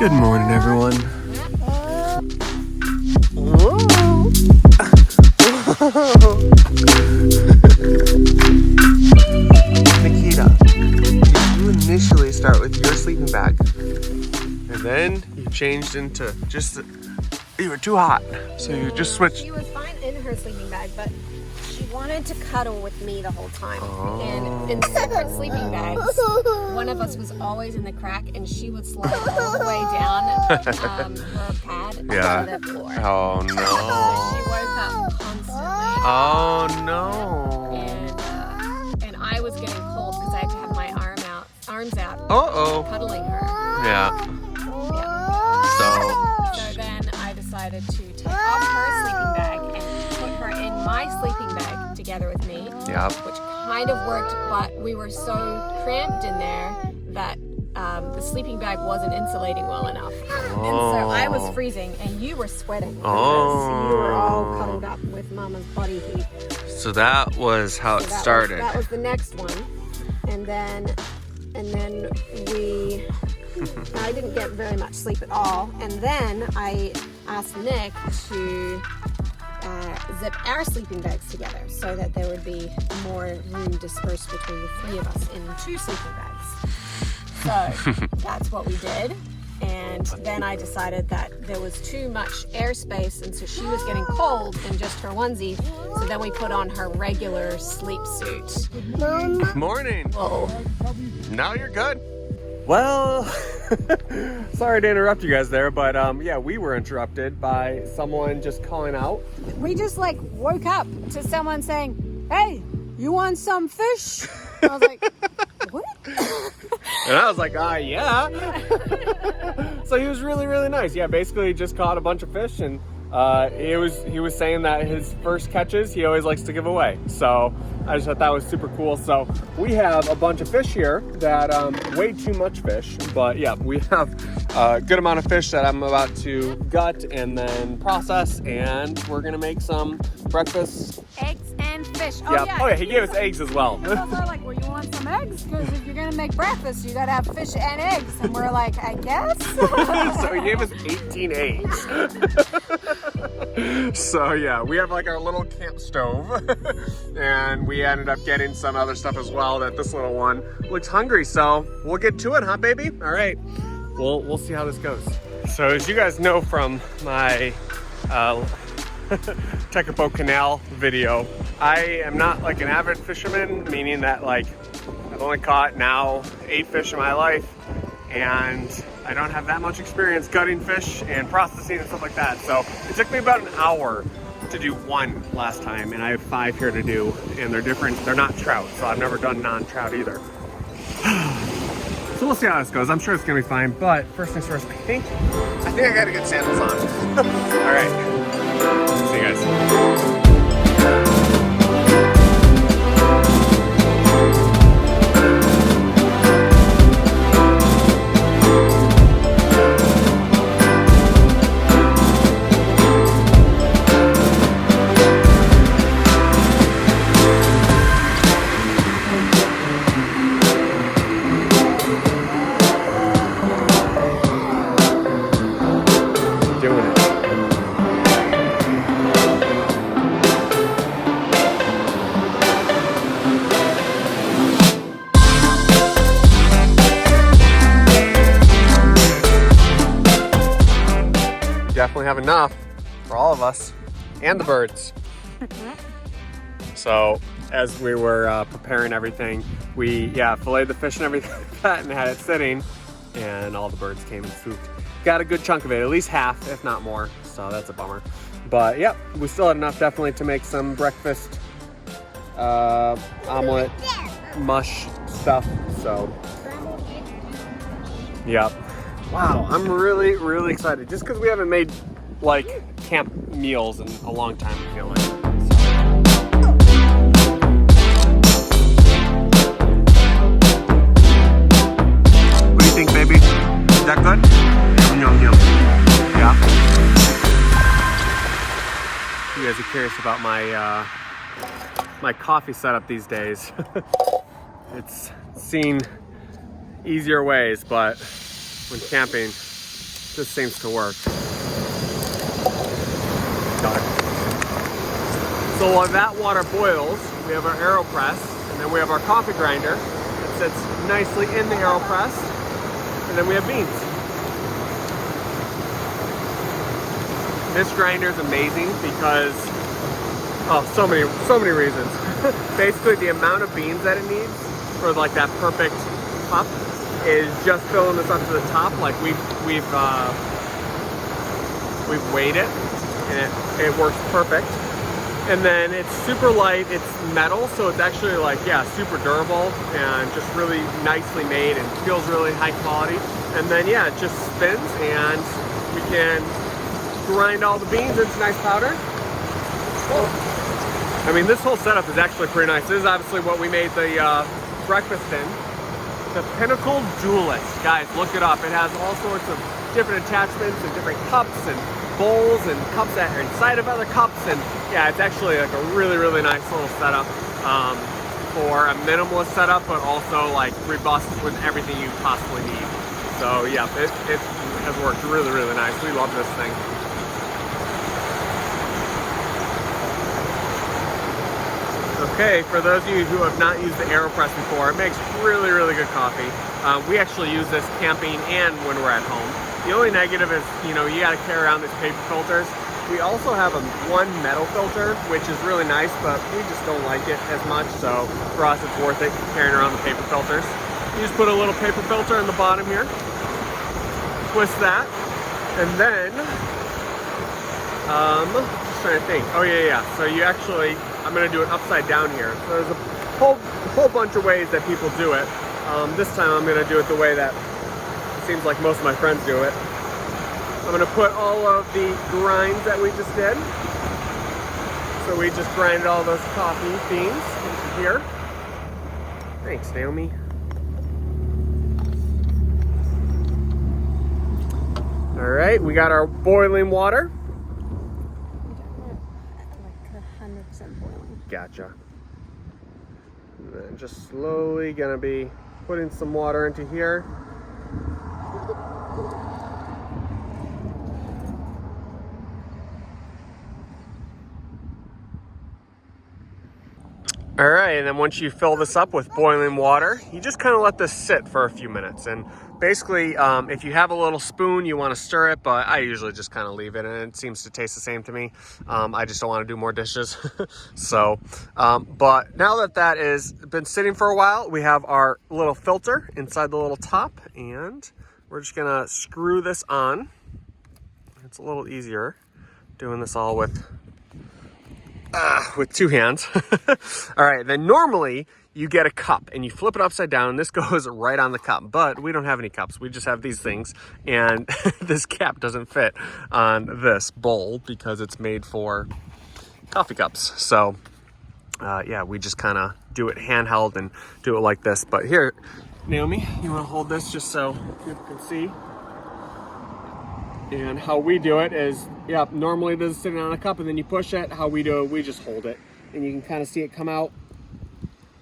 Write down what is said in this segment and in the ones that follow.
Good morning, everyone. Nikita, you initially start with your sleeping bag, and then you changed into just, you were too hot, so you just switched. She was fine in her sleeping bag, but she wanted to cuddle with me the whole time. And in separate sleeping bags, one of us was always in the crack, and she would slide all the way down her pad to the floor. Oh no. So she woke up constantly. Oh no. And I was getting cold because I had to have my arms out, cuddling her. Yeah. So then I decided to take off her sleeping bag and put her in my sleeping bag together with me. Yep. Which kind of worked, but we were so cramped in there that the sleeping bag wasn't insulating well enough. And so I was freezing and you were sweating because you were all cuddled up with Mama's body heat. So that was how it started. That was the next one. And then I didn't get very much sleep at all. And then I asked Nick to zip our sleeping bags together so that there would be more room dispersed between the three of us in 2 sleeping bags. So that's what we did. And then I decided that there was too much airspace, and so she was getting cold in just her onesie. So then we put on her regular sleep suit. Morning. Whoa. Now you're good. Well, sorry to interrupt you guys there, but yeah, we were interrupted by someone just calling out. We just woke up to someone saying, "Hey, you want some fish?" I was like, "What?" And I was like, yeah. So he was really, really nice. Yeah, basically he just caught a bunch of fish, and he was saying that his first catches he always likes to give away. So I just thought that was super cool. So we have a bunch of fish here that way too much fish, but yeah, we have a good amount of fish that I'm about to gut and then process, and we're gonna make some breakfast. Eggs and fish. Oh yeah, he gave us eggs as well. People are like, "Well, you want some eggs? Because if you're gonna make breakfast, you gotta have fish and eggs." And we're like, "I guess." So he gave us 18 eggs. So yeah, we have our little camp stove, and we ended up getting some other stuff as well. That this little one looks hungry, so we'll get to it, huh, baby? All right, we'll see how this goes. So as you guys know from my Tekapo Canal video, I am not an avid fisherman, meaning that I've only caught now 8 fish in my life, and I don't have that much experience gutting fish and processing and stuff like that. So it took me about an hour to do 1 last time, and I have 5 here to do, and they're different. They're not trout, so I've never done non-trout either. So we'll see how this goes. I'm sure it's gonna be fine, but first things first, I think I gotta get sandals on. All right, see you guys. Definitely have enough for all of us and the birds. So as we were preparing everything, we filleted the fish and everything like that and had it sitting, and all the birds came and swooped. Got a good chunk of it, at least half, if not more, so that's a bummer. But yep, we still had enough definitely to make some breakfast omelet mush stuff. So yep. Wow, I'm really, really excited. Just because we haven't made camp meals in a long time, I feel like. What do you think, baby? Is that good? Yum, yum, yum. Yeah. You guys are curious about my coffee setup these days. It's seen easier ways, but when camping, this seems to work. So while that water boils, we have our AeroPress, and then we have our coffee grinder that sits nicely in the AeroPress, and then we have beans. This grinder is amazing because, oh, so many reasons. Basically, the amount of beans that it needs for like that perfect cup is just filling this up to the top. Like we've weighed it, and it works perfect. And then it's super light. It's metal, so it's actually like, yeah, super durable and just really nicely made and feels really high quality. And then yeah, it just spins, and we can grind all the beans into nice powder. I mean, this whole setup is actually pretty nice. This is obviously what we made the breakfast in. The Pinnacle Duelist. Guys, look it up. It has all sorts of different attachments and different cups and bowls and cups that are inside of other cups. And yeah, it's actually like a really, really nice little setup for a minimalist setup, but also like robust with everything you possibly need. So yeah, it has worked really, really nice. We love this thing. Okay, for those of you who have not used the AeroPress before, it makes really, really good coffee. We actually use this camping and when we're at home. The only negative is, you know, you gotta carry around these paper filters. We also have one metal filter, which is really nice, but we just don't like it as much. So for us, it's worth it carrying around the paper filters. You just put a little paper filter in the bottom here, twist that, and then, just trying to think. Oh yeah. So you actually, I'm gonna do it upside down here. So there's a whole bunch of ways that people do it. This time I'm gonna do it the way that it seems like most of my friends do it. I'm gonna put all of the grinds that we just did. So we just grinded all those coffee beans into here. Thanks, Naomi. All right, we got our boiling water. Like 100% boiling. Gotcha. And then just slowly gonna be putting some water into here. All right, and then once you fill this up with boiling water, you just kind of let this sit for a few minutes. And basically, if you have a little spoon, you want to stir it, but I usually just kind of leave it, and it seems to taste the same to me. I just don't want to do more dishes. So, but now that has been sitting for a while, we have our little filter inside the little top, and we're just gonna screw this on. It's a little easier doing this all with two hands. All right, then normally you get a cup and you flip it upside down and this goes right on the cup, but we don't have any cups. We just have these things, and this cap doesn't fit on this bowl because it's made for coffee cups. So yeah, we just kind of do it handheld and do it like this. But here, Naomi, you want to hold this just so people can see? And how we do it is, yeah, normally this is sitting on a cup and then you push it. How we do it, we just hold it. And you can kind of see it come out.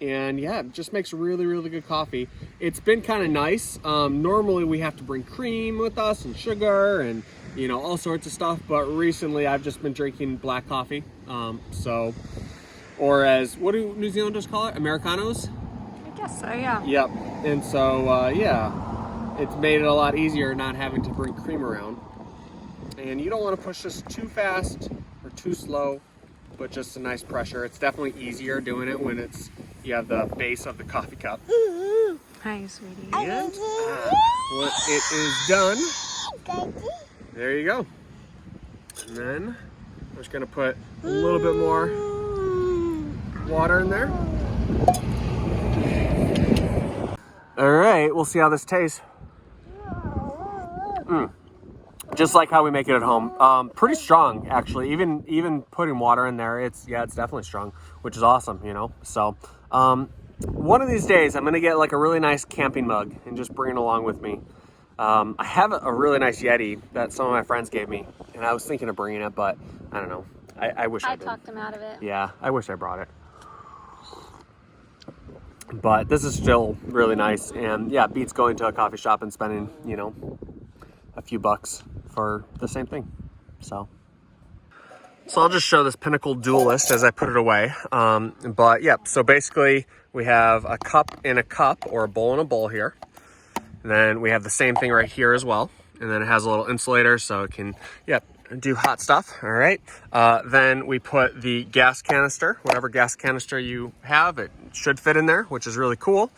And yeah, it just makes really, really good coffee. It's been kind of nice. Normally we have to bring cream with us and sugar and, you know, all sorts of stuff. But recently I've just been drinking black coffee. Or as, what do New Zealanders call it? Americanos? I guess so, yeah. Yep. And so, yeah, it's made it a lot easier not having to bring cream around. And you don't want to push this too fast or too slow, but just a nice pressure. It's definitely easier doing it when you have the base of the coffee cup. Hi, sweetie. And when it is done, there you go. And then I'm just gonna put a little bit more water in there. All right, we'll see how this tastes. Just like how we make it at home. Pretty strong, actually. Even putting water in there, it's definitely strong, which is awesome, you know. So one of these days, I'm gonna get like a really nice camping mug and just bring it along with me. I have a really nice Yeti that some of my friends gave me, and I was thinking of bringing it, but I don't know. I wish I did. I talked him out of it. Yeah, I wish I brought it. But this is still really nice, and yeah, beats going to a coffee shop and spending, you know, a few bucks for the same thing. So I'll just show this Pinnacle Duelist as I put it away. But yep, so basically we have a cup in a cup, or a bowl in a bowl here. And then we have the same thing right here as well. And then it has a little insulator so it can, yep, do hot stuff. All right. Then we put the gas canister, whatever gas canister you have, it should fit in there, which is really cool.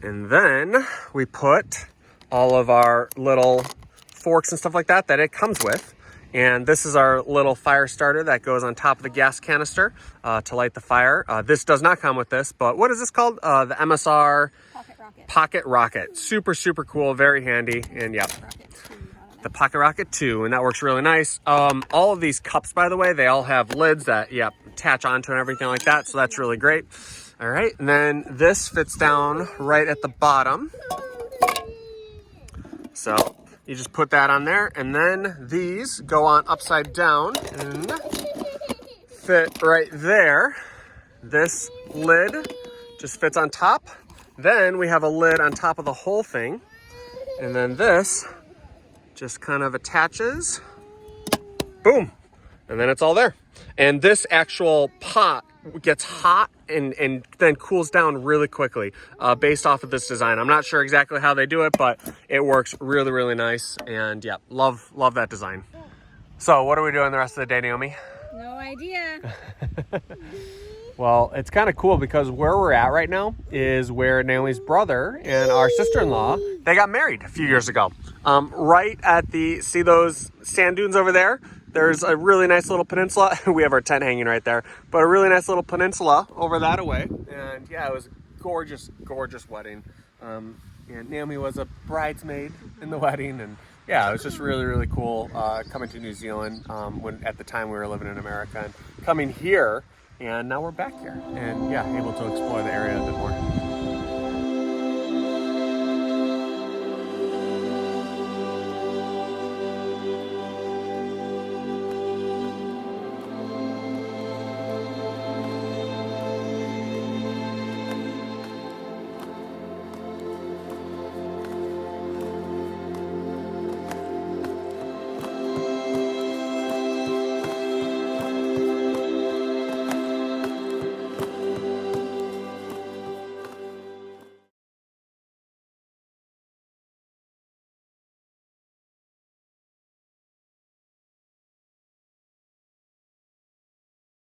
And then we put all of our little forks and stuff like that it comes with. And this is our little fire starter that goes on top of the gas canister to light the fire. This does not come with this, but what is this called? The MSR Pocket Rocket. Super, super cool, very handy. And yep, the Pocket Rocket 2, and that works really nice. All of these cups, by the way, they all have lids that, yep, attach onto and everything like that. So that's really great. All right, and then this fits down right at the bottom. So you just put that on there, and then these go on upside down and fit right there. This lid just fits on top. Then we have a lid on top of the whole thing. And then this just kind of attaches. Boom. And then it's all there. And this actual pot gets hot and then cools down really quickly based off of this design. I'm not sure exactly how they do it, but it works really, really nice. And yeah, love that design. So what are we doing the rest of the day, Naomi? No idea. Well, it's kind of cool because where we're at right now is where Naomi's brother and our sister-in-law, they got married a few years ago. Right at see those sand dunes over there? There's a really nice little peninsula. We have our tent hanging right there, but a really nice little peninsula over that away. And yeah, it was a gorgeous, gorgeous wedding. And Naomi was a bridesmaid in the wedding. And yeah, it was just really, really cool coming to New Zealand when at the time we were living in America, and coming here. And now we're back here and yeah, able to explore the area a bit more.